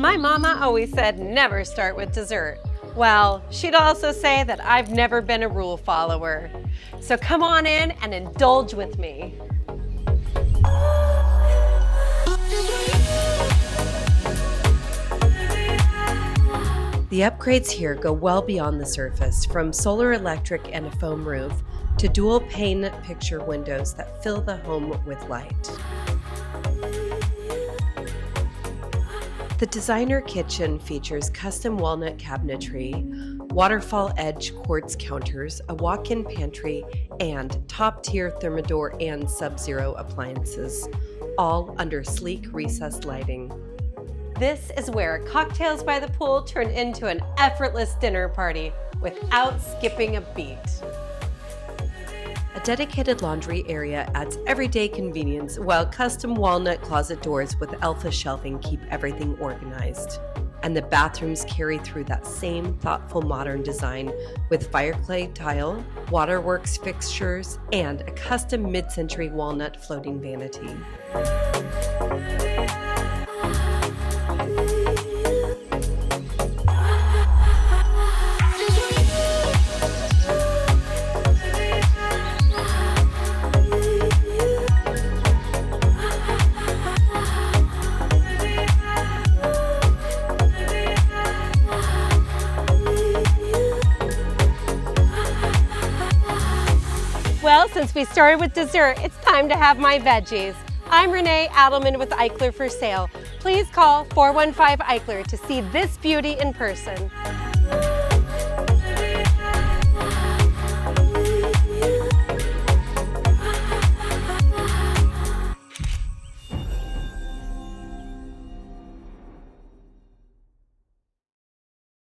My mama always said never start with dessert. Well, she'd also say that I've never been a rule follower. So come on in and indulge with me. The upgrades here go well beyond the surface, from solar electric and a foam roof to dual-pane picture windows that fill the home with light. The designer kitchen features custom walnut cabinetry, waterfall edge quartz counters, a walk-in pantry, and top-tier Thermador and Sub-Zero appliances, all under sleek recessed lighting. This is where cocktails by the pool turn into an effortless dinner party without skipping a beat. A dedicated laundry area adds everyday convenience, while custom walnut closet doors with alpha shelving keep everything organized. And the bathrooms carry through that same thoughtful modern design with Fireclay tile, Waterworks fixtures, and a custom mid-century walnut floating vanity. Well, since we started with dessert, it's time to have my veggies. I'm Renee Adelman with Eichler for Sale. Please call 415 Eichler to see this beauty in person.